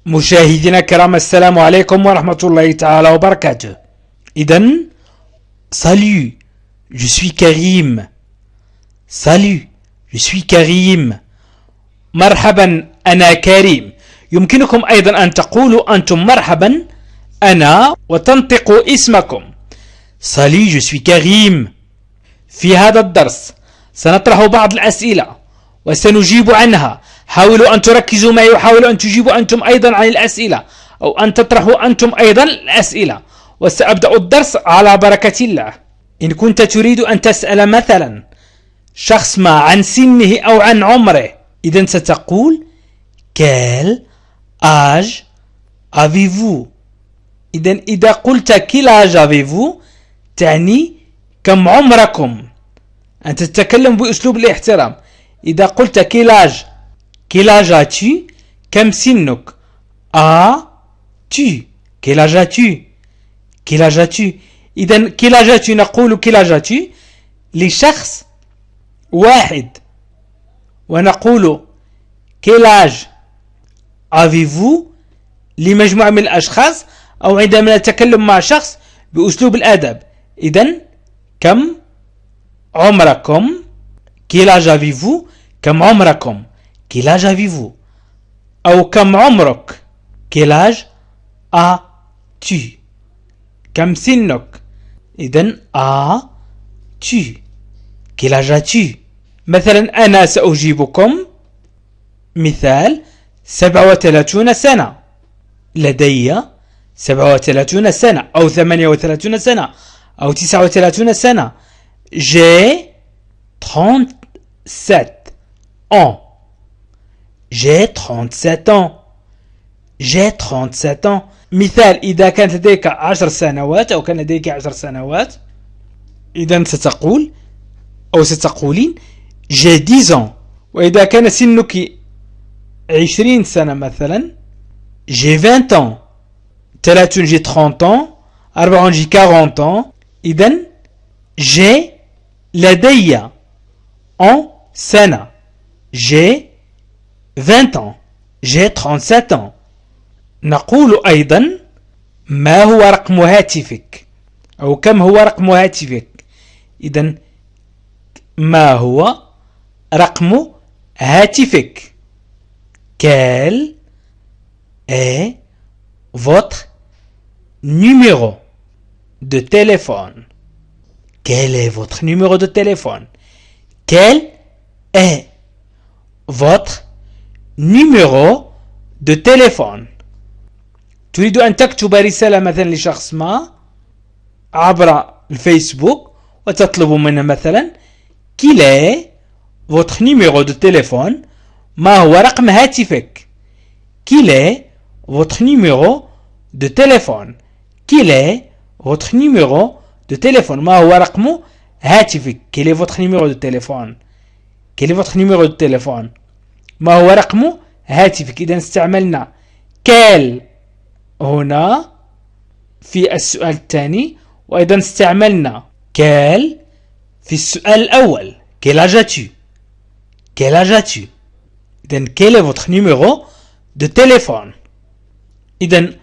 مشاهدينا الكرام، السلام عليكم ورحمة الله تعالى وبركاته. إذن salut, je suis Karim. Salut, je suis Karim. مرحبا، أنا كريم. يمكنكم أيضا أن تقولوا أنتم مرحبا أنا وتنطقوا اسمكم. Salut, je suis Karim. في هذا الدرس سنطرح بعض الأسئلة وسنجيب عنها. حاولوا أن تركزوا معي وحاولوا أن تجيبوا أنتم أيضا عن الأسئلة أو أن تطرحوا أنتم أيضا الأسئلة. وسأبدأ الدرس على بركة الله. إن كنت تريد أن تسأل مثلا شخص ما عن سنه أو عن عمره، إذن ستقول Quel âge avez-vous؟ إذن إذا قلت Quel âge avez-vous تعني كم عمركم. أنت تتكلم بأسلوب الاحترام. إذا قلت Quel âge as-tu كم سنك. as-tu Quel âge as-tu Quel âge as-tu إذن Quel âge as-tu نقول Quel âge as-tu لشخص واحد، ونقول Quel âge avez-vous لمجموعة من الأشخاص، أو عندما نتكلم مع شخص بأسلوب الأدب. إذن كم عمركم Quel âge avez-vous كم عمركم Quel âge avez-vous أو كم عمرك Quel âge as-tu كم سنك. إذن as-tu Quel âge as-tu. مثلا أنا سأجيبكم مثال 37 سنة. لدي 37 سنة أو 38 سنة أو 39 سنة. J'ai 37 ans. J'ai 37 ans. J'ai 37 ans. مثال إذا كانت لديك 10 سنوات أو كان لديك 10 سنوات، إذن ستقول أو ستقولين J'ai 10 ans. وإذا كان سنك 20 سنة مثلا J'ai 20 ans. 30 j'ai 30 ans. 40 j'ai 40 ans. إذن J'ai لدي en سنة. J'ai 20 ans. J'ai 37 ans. نقول أيضا ما هو رقم هاتفك أو كم هو رقم هاتفك. إذن ما هو رقم هاتفك. Quel est votre numéro de téléphone. Quel est votre numéro de téléphone. Quel est votre numéro de téléphone. تريد أن تكتب رسالة مثلا لشخص ما عبر الفيسبوك وتطلب منه مثلا Quel est votre numéro de téléphone. ما هو رقم هاتفك. Quel est votre numéro de téléphone. Quel est votre numéro de téléphone. ما هو رقم هاتفك. Quel est votre numéro de téléphone. Quel est votre numéro de téléphone. ما هو رقم هاتفك. إذا استعملنا Quel هنا في السؤال الثاني، وأيضا استعملنا Quel في السؤال الأول. Quel âge as-tu. Quel âge as-tu. إذن Quel est votre numéro de téléphone. إذن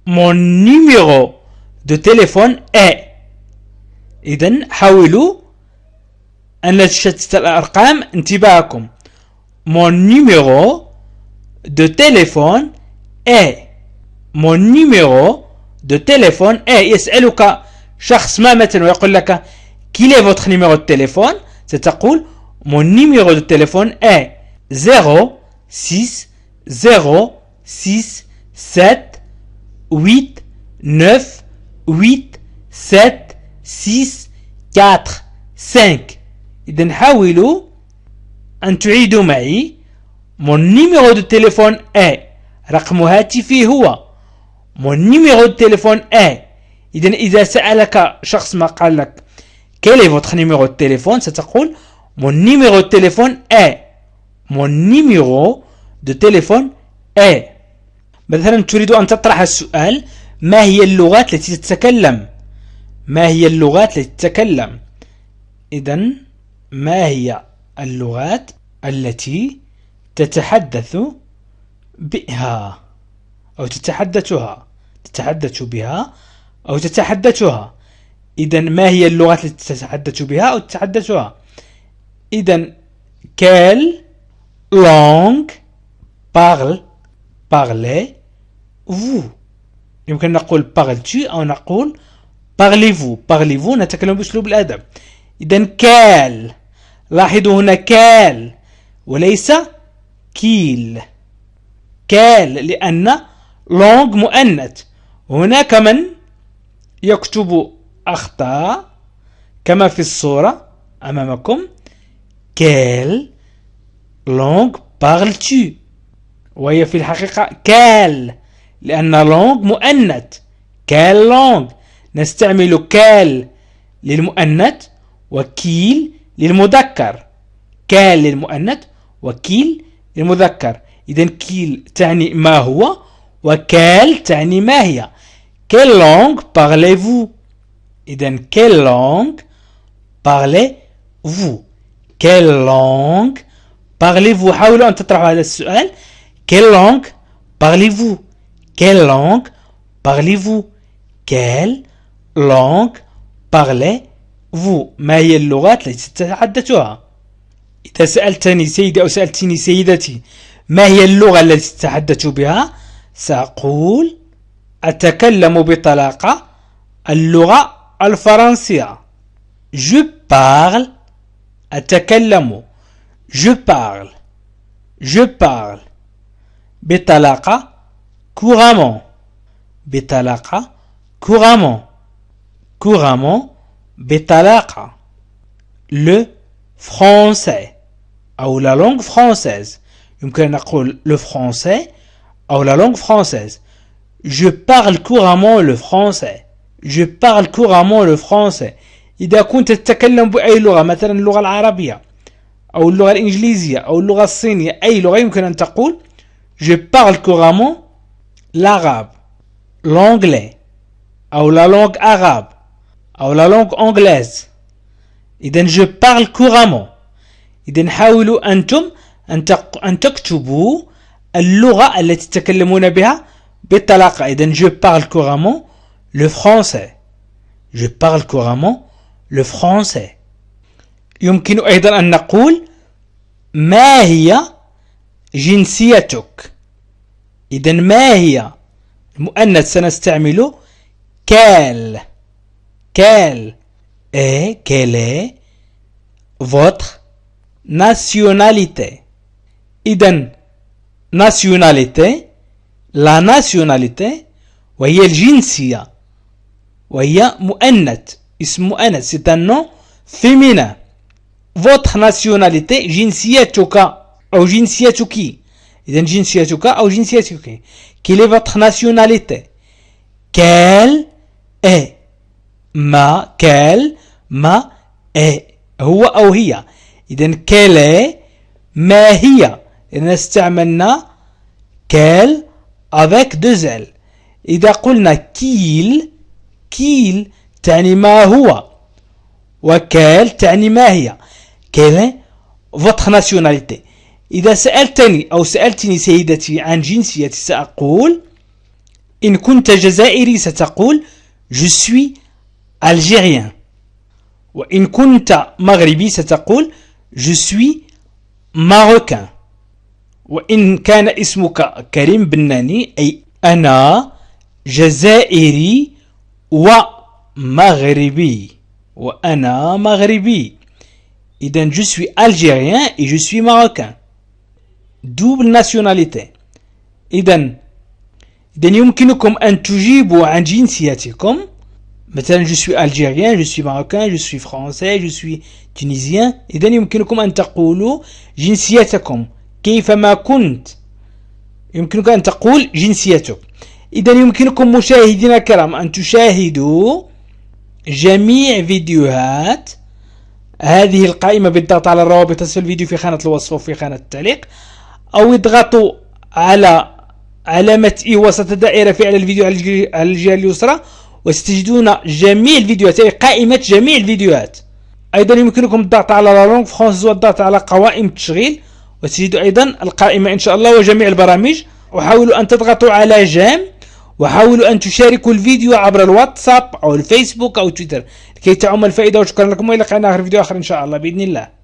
mon numéro de téléphone est. إذن حاولوا أن لا تشتت الأرقام. انتباهكم. mon numéro de téléphone est. mon numéro de téléphone est. يسألك شخص ما مثلا ويقول لك Quel est votre numéro de téléphone. ستقول mon numéro de téléphone est 0 6 0 6 7 8 9 8 7 6 4 5. إذن حاولوا أن تعيدوا معي mon numéro de téléphone est. رقم هاتفي هو mon numéro de téléphone est. إذن إذا سألك شخص ما قال لك Quel est votre numéro de téléphone ستقول mon numéro de téléphone est. mon numéro de téléphone est. مثلا تريد أن تطرح السؤال ما هي اللغات التي تتكلم. ما هي اللغات التي تتكلم. إذن ما هي اللغات التي تتحدث بها. أو تتحدثها، تتحدث بها أو تتحدثها. إذا ما هي اللغات التي تتحدث بها أو تتحدثها؟ إذا quelle langue parlez-vous؟ يمكن نقول parles-tu أو نقول parlez-vous. parlez-vous نتكلم بأسلوب الأدب. إذا quelle، لاحظوا هنا quelle وليس كيل. كال لأن لونغ مؤنث. هناك من يكتب أخطاء كما في الصورة أمامكم. كال لونغ parles-tu، وهي في الحقيقة كال لأن لونغ مؤنث. كال لونغ، نستعمل كال للمؤنث وكيل للمذكر. كال للمؤنث وكيل للمذكر. إذن كيل تعني ما هو وكال تعني ما هي. Quelle langue parlez-vous؟ إذن quelle langue parlez-vous؟ Quelle langue parlez-vous؟ حاولوا أن تطرحوا هذا السؤال. Quelle langue parlez-vous؟ Quelle langue parlez-vous؟ Quelle langue parlez-vous؟ ما هي اللغات التي تتحدثها؟ إذا سألتني سيدي أو سألتني سيدتي ما هي اللغة التي تتحدث بها، سأقول أتكلم بطلاقة اللغة الفرنسية. Je parle، أتكلم. Je parle. Je parle بطلاقة couramment. بطلاقة couramment. couramment بطلاقة. Le français أو la langue française. يمكن أن نقول le français أو la langue française. Je parle couramment le français. Je parle couramment le français. إذا كنت تتكلم بأي لغة، مثلا اللغة العربية أو اللغة الإنجليزية أو اللغة الصينية، أي لغة يمكن أن تقول Je parle couramment l'arabe, l'anglais أو la langue arabe أو la langue anglaise. إذن je parle couramment. إذن حاولوا أنتم أن تكتبوا اللغة التي تتكلمون بها بالطلاقة. إذن je parle couramment le français. Je parle couramment le français. يمكن أيضا أن نقول ما هي جنسيتك؟ إذن ما هي المؤنث سنستعمل quelle. quelle est votre nationalité؟ إذن nationalité، la nationalité وهي الجنسية، وهي مؤنث، اسم مؤنث، c'est un nom féminin. votre nationalité جنسيتك أو جنسيتك. إذن جنسيتك أو جنسيتك. quelle est votre nationalité؟ quelle est ما est هو أو هي. إذن quelle est ما هي. إذن استعملنا quelle avec deux L. إذا قلنا كيل تعني ما هو، وكال تعني ما هي. quelle est votre nationalité؟ إذا سألتني أو سألتني سيدتي عن جنسيتي سأقول إن كنت جزائري ستقول je suis algérien. وإن كنت مغربي ستقول je suis marocain. وإن كان اسمك كريم بناني أي أنا جزائري ومغربي. وأنا مغربي. إذن je suis algérien et je suis marocain. double nationalité. إذن يمكنكم أن تجيبوا عن جنسيتكم. مثلا je suis algérien, je suis marocain, je suis français, je suis tunisien. إذن يمكنكم أن تقولوا جنسيتكم كيفما كنت. يمكنك أن تقول جنسيتك. إذن يمكنكم مشاهدينا الكرام أن تشاهدوا جميع فيديوهات هذه القائمة بالضغط على الروابط أسفل الفيديو في خانة الوصف وفي خانة التعليق، أو اضغطوا على علامة إي وسط الدائرة في على الفيديو على الجهة اليسرى وستجدون جميع الفيديوهات، أي قائمة جميع الفيديوهات. أيضا يمكنكم الضغط على لا لونغ فرونسيز والضغط على قوائم التشغيل وتجدوا أيضا القائمة إن شاء الله وجميع البرامج وحاولوا أن تضغطوا على جيم، وحاولوا أن تشاركوا الفيديو عبر الواتساب أو الفيسبوك أو تويتر لكي تعم الفائدة. وشكرا لكم، وإلى لقاء آخر فيديو آخر إن شاء الله بإذن الله.